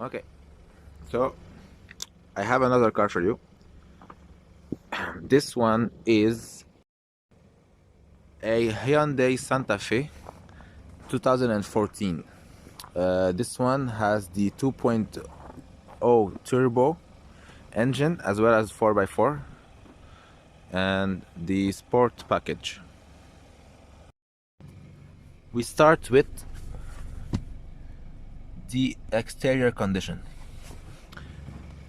Okay, so I have another car for you. This one is a Hyundai Santafe 2014. This one has the 2.0 turbo engine as well as 4x4 and the sport package. We start with the exterior condition.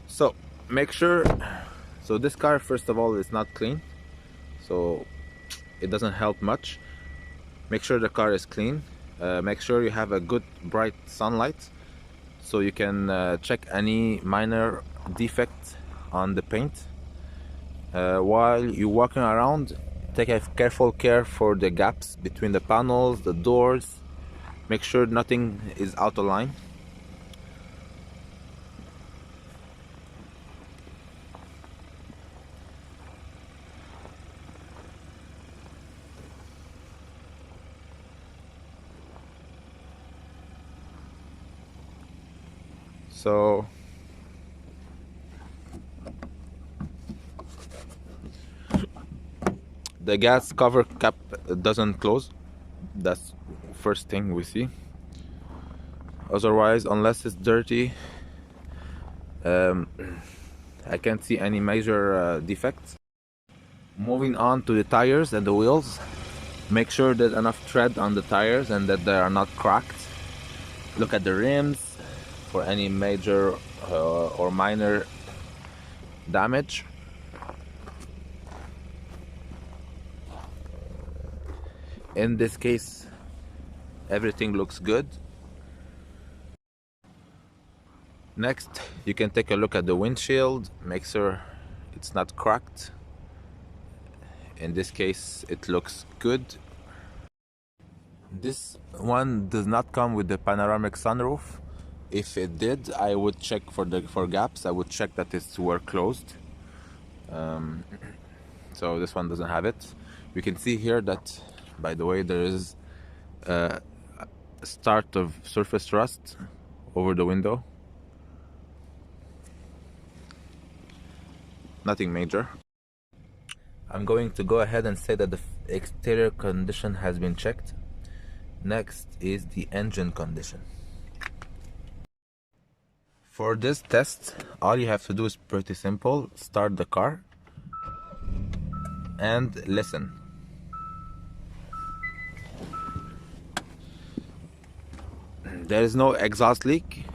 So make sure, so this car first of all is not clean, so it doesn't help much. Make sure the car is clean. Make sure you have a good bright sunlight so you can check any minor defect on the paint. While you're walking around, take a careful care for the gaps between the panels, the doors. Make sure nothing is out of line. So the gas cover cap doesn't close. That's first thing we see. Otherwise, unless it's dirty, I can't see any major defects. Moving on to the tires and the wheels. Make sure there's enough tread on the tires and that they are not cracked. Look at the rims for any major or minor damage. In this case, everything looks good. Next, you can take a look at the windshield, make sure it's not cracked. In this case, it looks good. This one does not come with the panoramic sunroof. If it did, I would check for gaps. I would check that it's were closed. So this one doesn't have it. We can see here that, by the way, there is a start of surface rust over the window. Nothing major. I'm going to go ahead and say that the exterior condition has been checked. Next is the engine condition. For this test, all you have to do is pretty simple. Start the car and listen. There is no exhaust leak.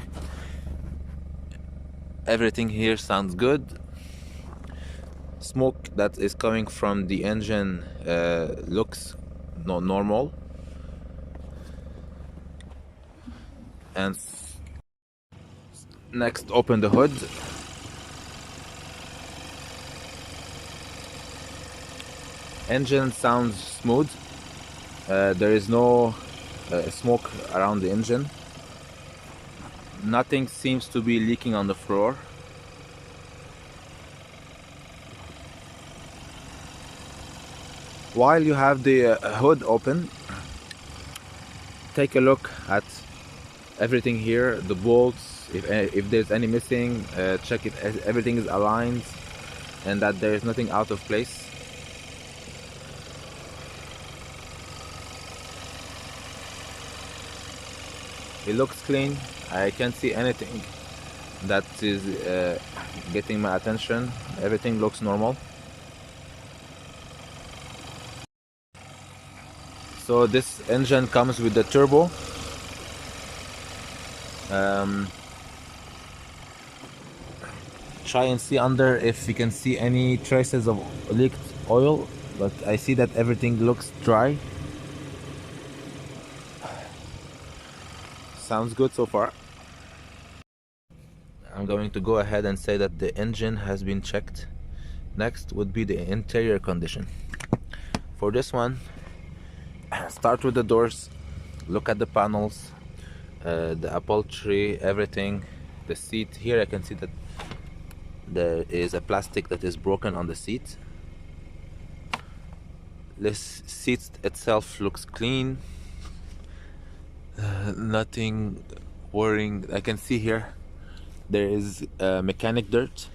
Everything here sounds good. Smoke that is coming from the engine looks normal. And next, open the hood. Engine sounds smooth. There is no smoke around the engine. Nothing seems to be leaking on the floor. While you have the hood open, take a look at everything here, the bolts, if there's any missing, check if everything is aligned and that there is nothing out of place. It looks clean. I can't see anything that is getting my attention. Everything looks normal. So this engine comes with the turbo. Try and see under if you can see any traces of leaked oil, but I see that everything looks dry. Sounds good so far. I'm going to go ahead and say that the engine has been checked. Next would be the interior condition. For this one, start with the doors, look at the panels, the upholstery, everything, the seat. Here I can see that there is a plastic that is broken on the seat. This seat itself looks clean. Nothing worrying. I can see here there is mechanic dirt.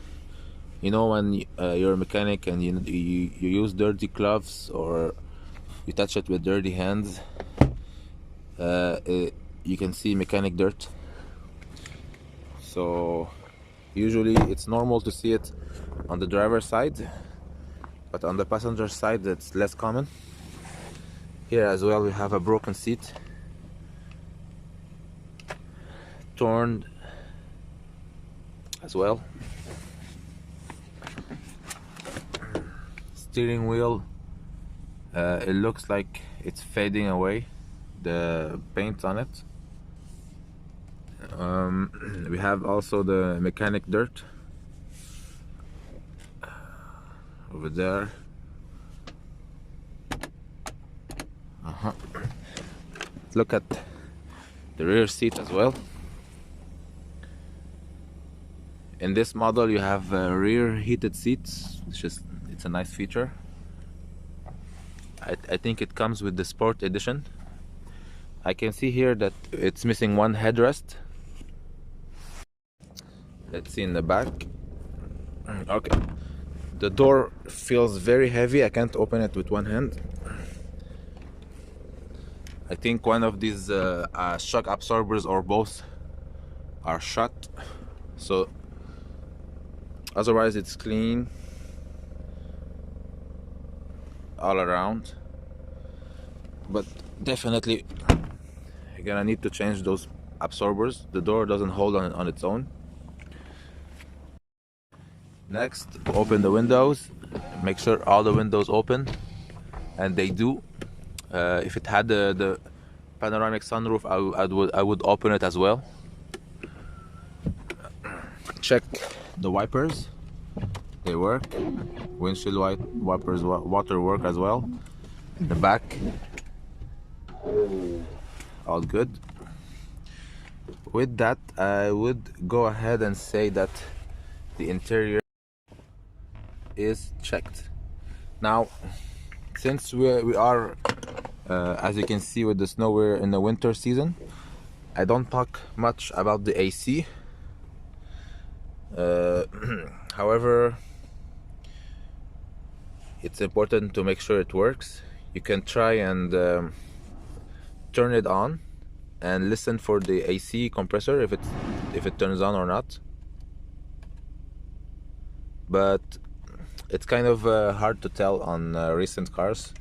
You know, when you're a mechanic and you use dirty gloves or you touch it with dirty hands, you can see mechanic dirt. So usually it's normal to see it on the driver's side, but on the passenger side it's less common. Here as well we have a broken seat, torn as well. Steering wheel, it looks like it's fading away, the paint on it. We have also the mechanic dirt over there. Look at the rear seat as well. In this model you have rear heated seats, it's a nice feature. I think it comes with the Sport Edition. I can see here that it's missing one headrest. Let's see in the back. Okay, the door feels very heavy. I can't open it with one hand. I think one of these shock absorbers or both are shut, so otherwise it's clean all around, but definitely you're gonna need to change those absorbers. The door doesn't hold on its own. Next, open the windows. Make sure all the windows open, and they do. If it had the panoramic sunroof, I would open it as well. Check the wipers, they work. Windshield wipers water work as well. The back, all good. With that, I would go ahead and say that the interior is checked. Now, since we are as you can see with the snow, we're in the winter season, I don't talk much about the AC. However, it's important to make sure it works. You can try and turn it on and listen for the AC compressor if it turns on or not. But it's kind of hard to tell on recent cars.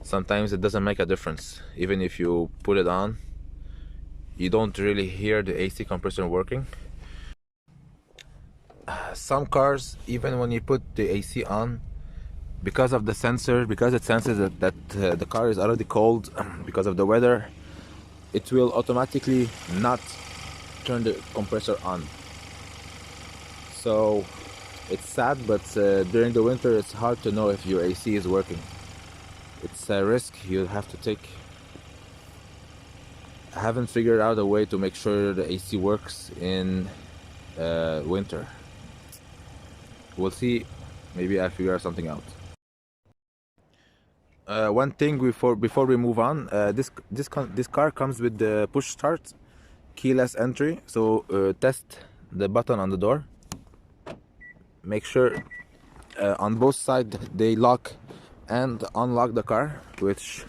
Sometimes it doesn't make a difference. Even if you put it on, you don't really hear the AC compressor working. Some cars, even when you put the AC on, because of the sensor, because it senses that the car is already cold because of the weather, it will automatically not turn the compressor on. So it's sad, but during the winter it's hard to know if your AC is working. It's a risk you have to take. I haven't figured out a way to make sure the AC works in winter. We'll see. Maybe I'll figure something out. One thing before we move on, this car comes with the push start, keyless entry. So test the button on the door. Make sure on both sides they lock and unlock the car, which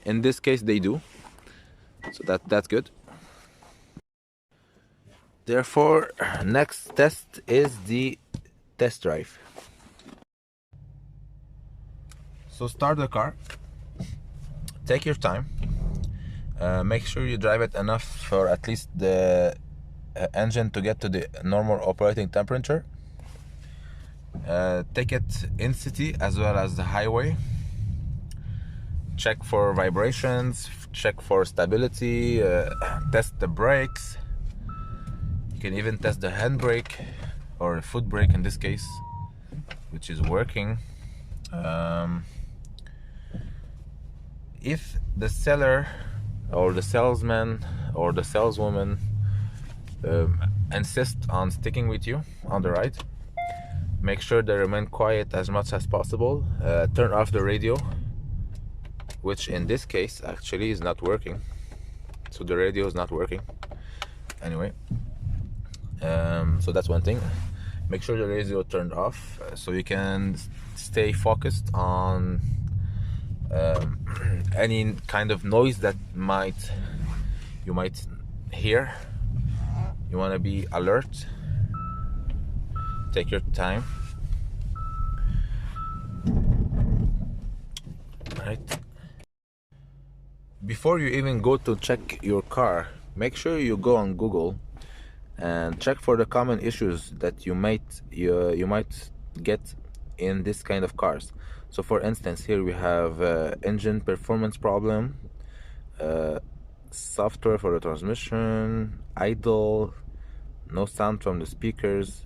in this case they do. So that's good. Therefore, next test is the test drive. So start the car, take your time, make sure you drive it enough for at least the engine to get to the normal operating temperature. Take it in city as well as the highway. Check for vibrations, check for stability, test the brakes. You can even test the handbrake or foot brake in this case, which is working. If the seller or the salesman or the saleswoman insist on sticking with you on the ride, make sure they remain quiet as much as possible. Turn off the radio, which in this case actually is not working. so the radio is not working. Anyway, so that's one thing. Make sure the radio turned off so you can stay focused on any kind of noise that you might hear. You want to be alert. Take your time. Right. Before you even go to check your car, make sure you go on Google and check for the common issues that you might get in this kind of cars. So for instance, here we have engine performance problem, software for the transmission, idle, no sound from the speakers.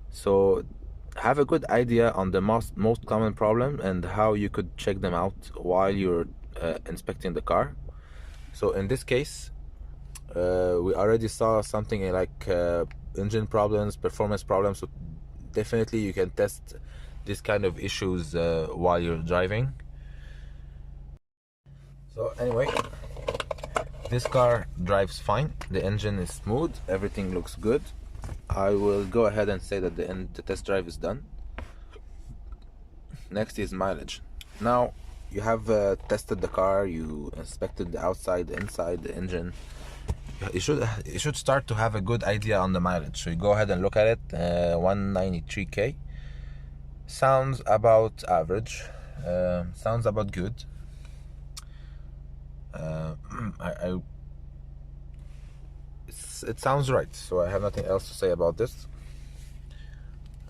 So have a good idea on the most common problem and how you could check them out while you're inspecting the car. So in this case, we already saw something like engine problems, performance problems. So definitely you can test this kind of issues while you're driving. So anyway, this car drives fine. The engine is smooth. Everything looks good. I will go ahead and say that the test drive is done. Next is mileage. Now you have tested the car. You inspected the outside, the inside, the engine. You should start to have a good idea on the mileage. So you go ahead and look at it. 193k sounds about average. Sounds about good. It sounds right, so I have nothing else to say about this,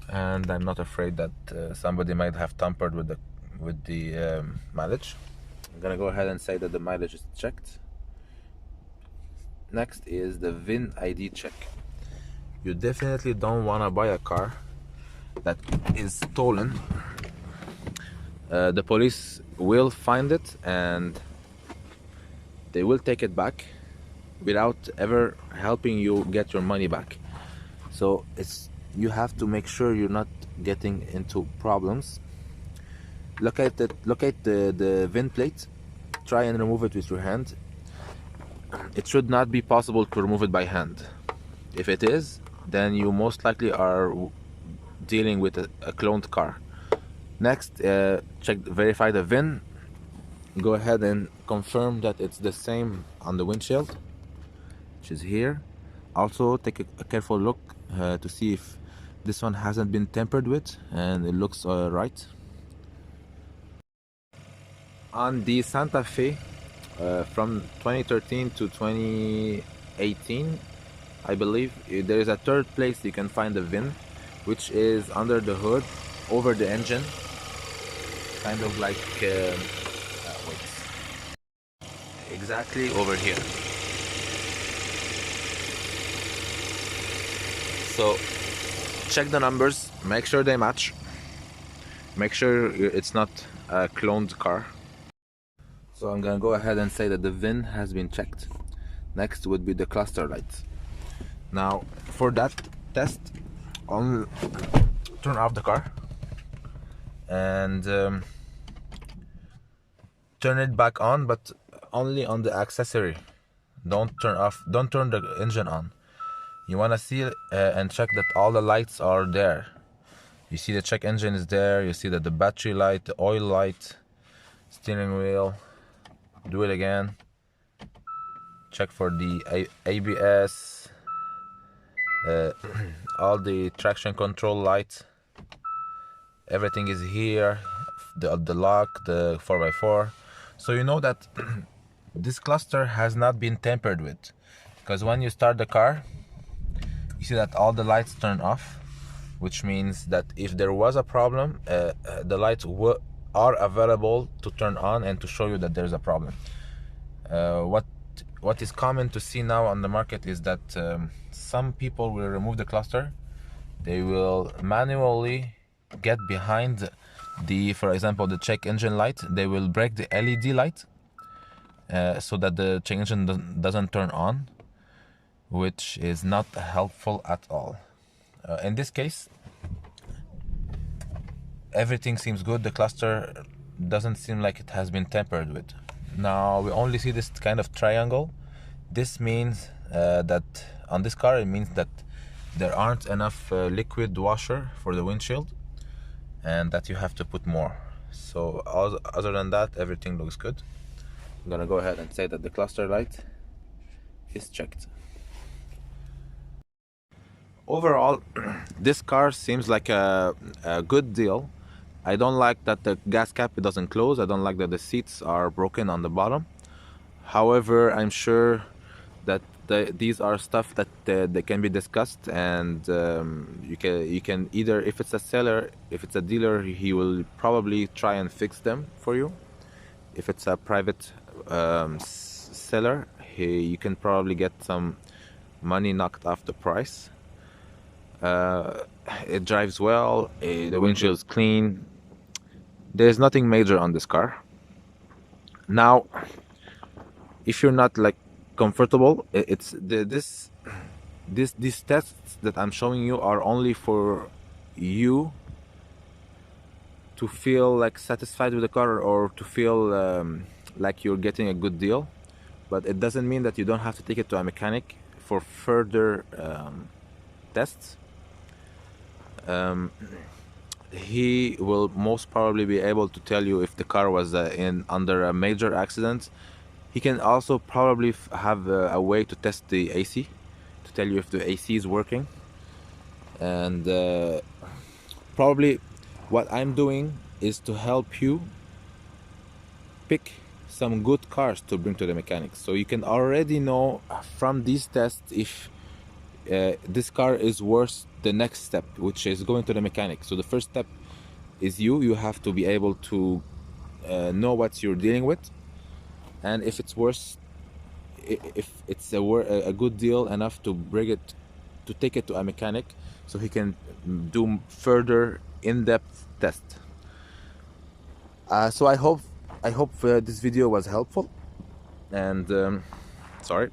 and I'm not afraid that somebody might have tampered with the mileage. I'm gonna go ahead and say that the mileage is checked. Next is the VIN ID check. You definitely don't want to buy a car that is stolen. The police will find it and they will take it back without ever helping you get your money back. So you have to make sure you're not getting into problems. Look at the VIN plate. Try and remove it with your hand. It should not be possible to remove it by hand. If it is, then you most likely are dealing with a cloned car. Next, verify the VIN. Go ahead and confirm that it's the same on the windshield, which is here. Also take a careful look to see if this one hasn't been tampered with, and it looks right. On the Santa Fe, from 2013 to 2018, I believe, there is a third place you can find the VIN, which is under the hood, over the engine, kind of like wait, exactly over here. So check the numbers, make sure they match, make sure it's not a cloned car. So I'm gonna go ahead and say that the VIN has been checked. Next would be the cluster lights. Now for that test, turn off the car and turn it back on, but only on the accessory. Don't turn the engine on. You want to see and check that all the lights are there. You see the check engine is there. You see that the battery light, the oil light, steering wheel. Do it again. Check for the ABS, all the traction control lights. Everything is here. The lock, the 4x4. So you know that this cluster has not been tampered with, because when you start the car, you see that all the lights turn off, which means that if there was a problem, the lights are available to turn on and to show you that there's a problem. What is common to see now on the market is that some people will remove the cluster. They will manually get behind for example, the check engine light. They will break the LED light so that the check engine doesn't turn on, which is not helpful at all. In this case, everything seems good. The cluster doesn't seem like it has been tampered with. Now we only see this kind of triangle. This means that on this car, it means that there aren't enough liquid washer for the windshield, and that you have to put more. So other than that, everything looks good. I'm gonna go ahead and say that the cluster light is checked. Overall, this car seems like a good deal. I don't like that the gas cap doesn't close. I don't like that the seats are broken on the bottom. However, I'm sure that these are stuff that they can be discussed, and you can either, if it's a seller, if it's a dealer, he will probably try and fix them for you. If it's a private seller, you can probably get some money knocked off the price. It drives well, the windshield is clean. There's nothing major on this car. Now, if you're not like comfortable, it's these tests that I'm showing you are only for you to feel like satisfied with the car, or to feel like you're getting a good deal. But it doesn't mean that you don't have to take it to a mechanic for further tests. He will most probably be able to tell you if the car was under a major accident. He can also probably have a way to test the AC, to tell you if the AC is working. And probably what I'm doing is to help you pick some good cars to bring to the mechanics, so you can already know from these tests if this car is worth the next step, which is going to the mechanic. So the first step is you have to be able to know what you're dealing with, and if it's worth, if it's a good deal enough to bring it, to take it to a mechanic so he can do further in-depth test. So I hope this video was helpful, and sorry,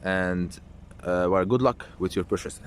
and well, good luck with your purchase.